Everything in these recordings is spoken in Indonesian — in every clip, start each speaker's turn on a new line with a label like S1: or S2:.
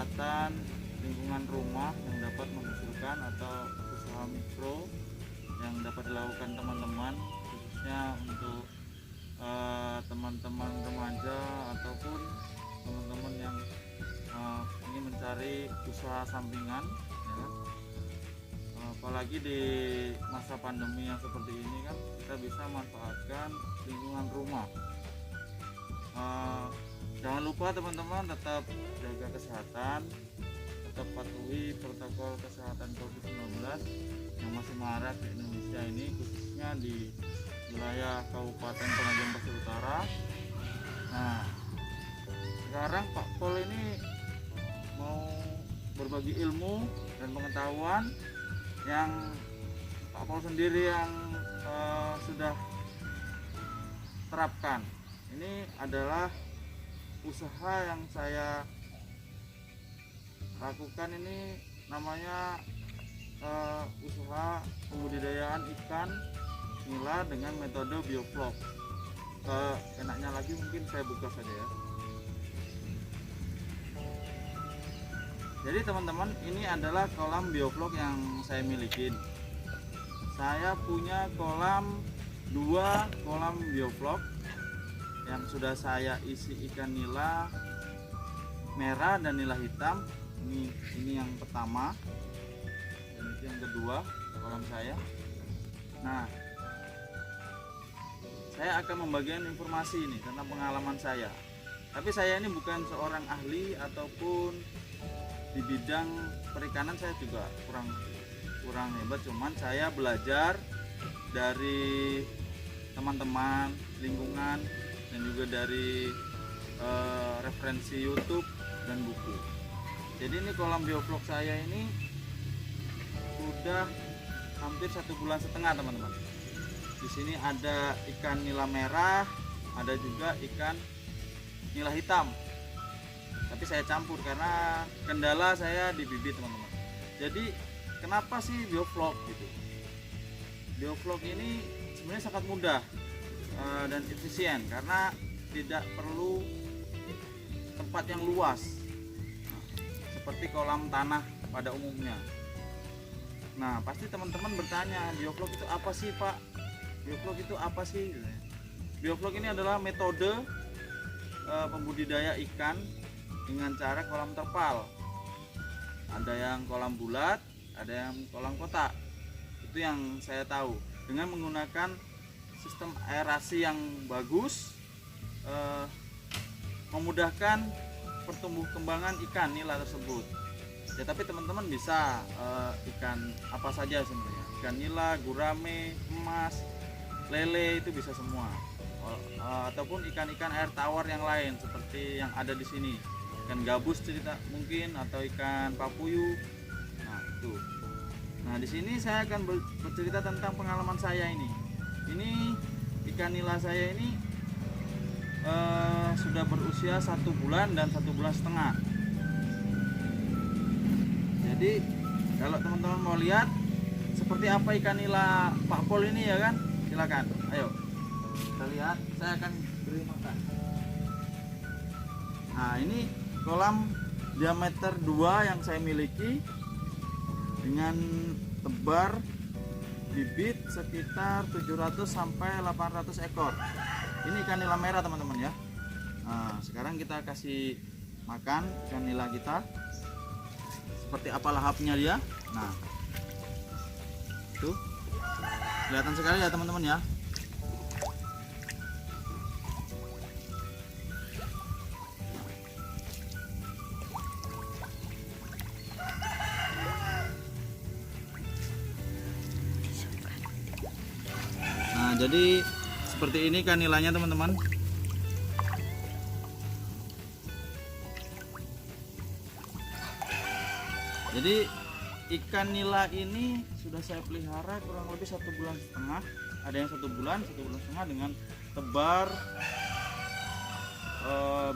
S1: kesehatan lingkungan rumah yang dapat menghasilkan atau usaha mikro yang dapat dilakukan teman-teman, khususnya untuk teman-teman remaja ataupun teman-teman yang ingin mencari usaha sampingan, ya kan? Apalagi di masa pandemi yang seperti ini kan, kita bisa manfaatkan lingkungan rumah. Jangan lupa teman-teman tetap jaga kesehatan, tetap patuhi protokol kesehatan COVID-19 yang masih marak di Indonesia ini, khususnya di wilayah Kabupaten Penajam Pasir Utara. Nah, sekarang Pak Pol ini mau berbagi ilmu dan pengetahuan yang Pak Pol sendiri yang sudah terapkan. Ini adalah usaha yang saya lakukan, ini namanya usaha pembudidayaan ikan nila dengan metode bioflok. Enaknya lagi mungkin saya buka saja ya. Jadi teman-teman, ini adalah kolam bioflok yang saya miliki. Saya punya dua kolam bioflok yang sudah saya isi ikan nila merah dan nila hitam. Ini yang pertama dan itu yang kedua kolam saya. Nah, saya akan membagikan informasi ini tentang pengalaman saya. Tapi saya ini bukan seorang ahli ataupun di bidang perikanan, saya juga kurang hebat. Cuman saya belajar dari teman-teman lingkungan dan juga dari referensi YouTube dan buku. Jadi ini kolam bioflok saya ini sudah hampir 1,5 bulan teman-teman. Di sini ada ikan nila merah, ada juga ikan nila hitam. Tapi saya campur karena kendala saya di bibit teman-teman. Jadi kenapa sih bioflok gitu? Bioflok ini sebenarnya sangat mudah dan efisien karena tidak perlu tempat yang luas seperti kolam tanah pada umumnya. Nah, pasti teman-teman bertanya, bioflok itu apa sih Pak? Bioflok itu apa sih? Bioflok ini adalah metode pembudidaya ikan dengan cara kolam terpal. Ada yang kolam bulat, ada yang kolam kotak. Itu yang saya tahu. Dengan menggunakan sistem aerasi yang bagus, memudahkan pertumbuh kembangan ikan nila tersebut. Ya, tapi teman-teman bisa ikan apa saja sebenarnya. Ikan nila, gurame, emas, lele itu bisa semua. Ataupun ikan-ikan air tawar yang lain seperti yang ada di sini. Ikan gabus cerita mungkin, atau ikan papuyu. Nah, itu. Nah, di sini saya akan bercerita tentang pengalaman saya ini. Ini ikan nila saya ini sudah berusia 1 bulan dan 1,5 bulan. Jadi kalau teman-teman mau lihat seperti apa ikan nila Pak Pol ini, ya kan, silakan, ayo kita lihat. Saya akan beri makan. Nah, ini kolam diameter 2 yang saya miliki dengan tebar bibit sekitar 700 sampai 800 ekor. Ini ikan nila merah teman-teman ya. Nah, sekarang kita kasih makan ikan nila kita. Seperti apa lahapnya dia. Nah, tuh kelihatan sekali ya teman-teman ya. Nah, jadi seperti ini kan nilainya teman-teman. Jadi ikan nila ini sudah saya pelihara kurang lebih 1,5 bulan. Ada yang 1 bulan, 1,5 bulan dengan tebar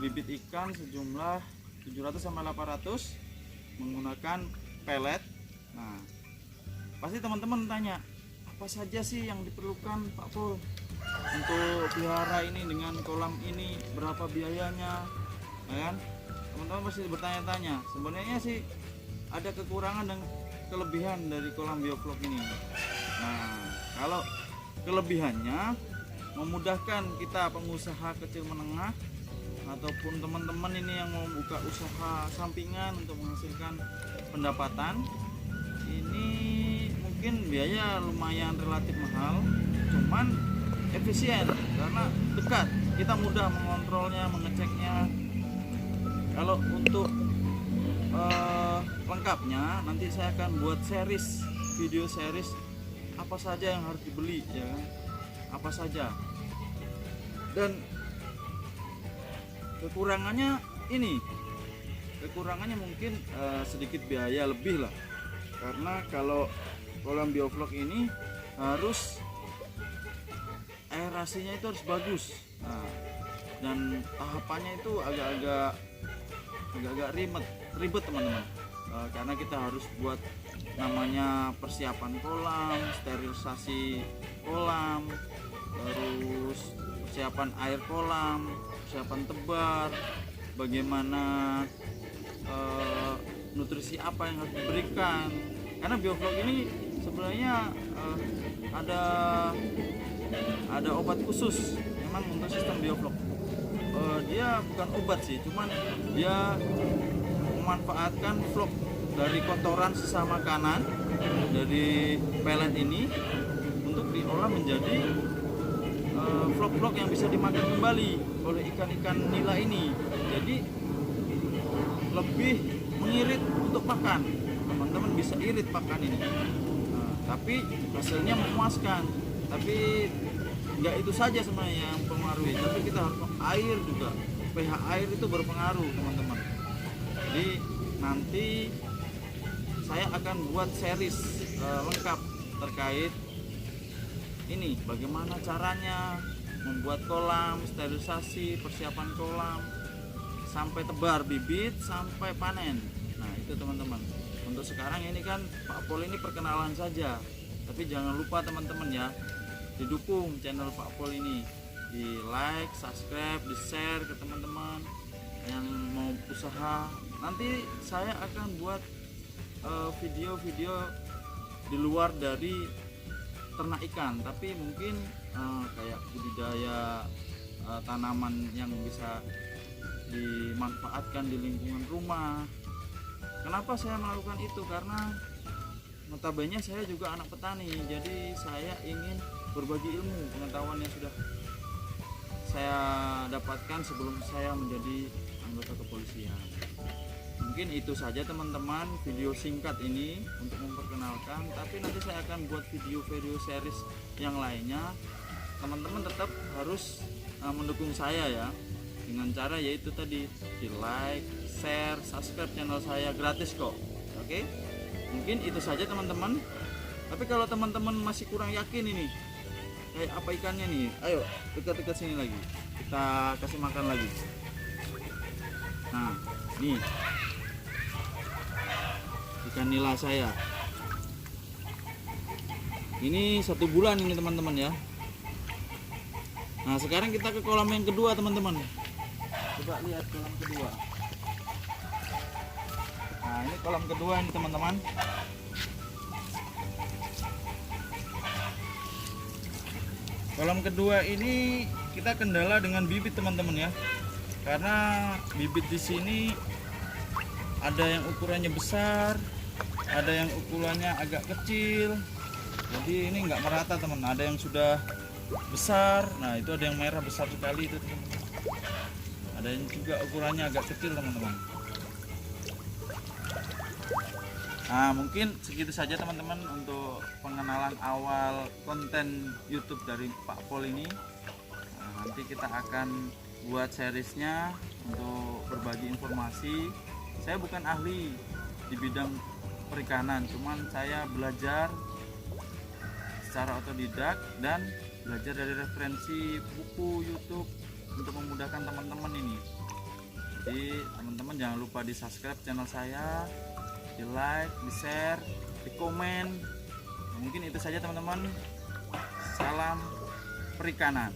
S1: bibit ikan sejumlah 700 sampai 800 menggunakan pelet. Nah, pasti teman-teman tanya, apa saja sih yang diperlukan Pak Pol untuk pelihara ini dengan kolam ini, berapa biayanya, ya kan? teman-teman pasti bertanya-tanya, sebenarnya sih ada kekurangan dan kelebihan dari kolam biovlog ini. Nah, kalau kelebihannya memudahkan kita pengusaha kecil menengah ataupun teman-teman ini yang mau buka usaha sampingan untuk menghasilkan pendapatan. Ini mungkin biaya lumayan relatif mahal, cuman efisien karena dekat, kita mudah mengontrolnya, mengeceknya. Kalau untuk lengkapnya nanti saya akan buat video series apa saja yang harus dibeli, ya kan, apa saja. Dan kekurangannya mungkin sedikit biaya lebih lah, karena kalau kolam biovlog ini harus aerasinya itu harus bagus. Nah, dan tahapannya itu agak-agak ribet teman-teman, karena kita harus buat namanya persiapan kolam, sterilisasi kolam, terus persiapan air kolam, persiapan tebar, bagaimana nutrisi apa yang harus diberikan. Karena biovlog ini sebenarnya ada obat khusus memang untuk sistem biovlog. Dia bukan obat sih, cuman dia memanfaatkan vlog dari kotoran sisa makanan dari pelet ini untuk diolah menjadi vlog-vlog yang bisa dimakan kembali oleh ikan-ikan nila ini. Jadi lebih mengirit untuk pakan, teman-teman bisa irit pakan ini. Tapi hasilnya memuaskan. Tapi nggak itu saja sebenarnya yang mempengaruhi, tapi kita harus air juga, pH air itu berpengaruh teman-teman. Jadi nanti saya akan buat series lengkap terkait ini, bagaimana caranya membuat kolam, sterilisasi, persiapan kolam, sampai tebar bibit, sampai panen. Nah itu teman-teman. Untuk sekarang ini kan Pak Pol ini perkenalan saja, tapi jangan lupa teman-teman ya, didukung channel Pak Pol ini, di like, subscribe, di share ke teman-teman yang mau usaha. Nanti saya akan buat video-video di luar dari ternak ikan, tapi mungkin kayak budidaya tanaman yang bisa dimanfaatkan di lingkungan rumah. Kenapa saya melakukan itu? Karena notabene saya juga anak petani, jadi saya ingin berbagi ilmu pengetahuan yang sudah saya dapatkan sebelum saya menjadi anggota kepolisian. Mungkin itu saja teman-teman, video singkat ini untuk memperkenalkan, tapi nanti saya akan buat video-video series yang lainnya. Teman-teman tetap harus mendukung saya ya, dengan cara yaitu tadi di like, share, subscribe channel saya, gratis kok. Oke, mungkin itu saja teman-teman. Tapi kalau teman-teman masih kurang yakin ini kayak apa ikannya nih, ayo dekat-dekat sini lagi, kita kasih makan lagi. Nah nih ikan nila saya ini 1 bulan ini teman-teman ya. Nah sekarang kita ke kolam yang kedua teman-teman, coba lihat kolam kedua. Nah ini kolam kedua ini teman-teman. Kolam kedua ini kita kendala dengan bibit teman-teman ya, karena bibit di sini ada yang ukurannya besar, ada yang ukurannya agak kecil, jadi ini nggak merata teman. Ada yang sudah besar, nah itu ada yang merah besar sekali itu teman-teman. Ada yang juga ukurannya agak kecil teman-teman. Nah mungkin segitu saja teman-teman untuk pengenalan awal konten YouTube dari Pak Pol ini. Nah, nanti kita akan buat seriesnya untuk berbagi informasi. Saya bukan ahli di bidang perikanan, cuman saya belajar secara otodidak dan belajar dari referensi buku YouTube untuk memudahkan teman-teman ini. Jadi teman-teman jangan lupa di subscribe channel saya, di like, di share, di komen. Nah, mungkin itu saja teman-teman. Salam perikanan.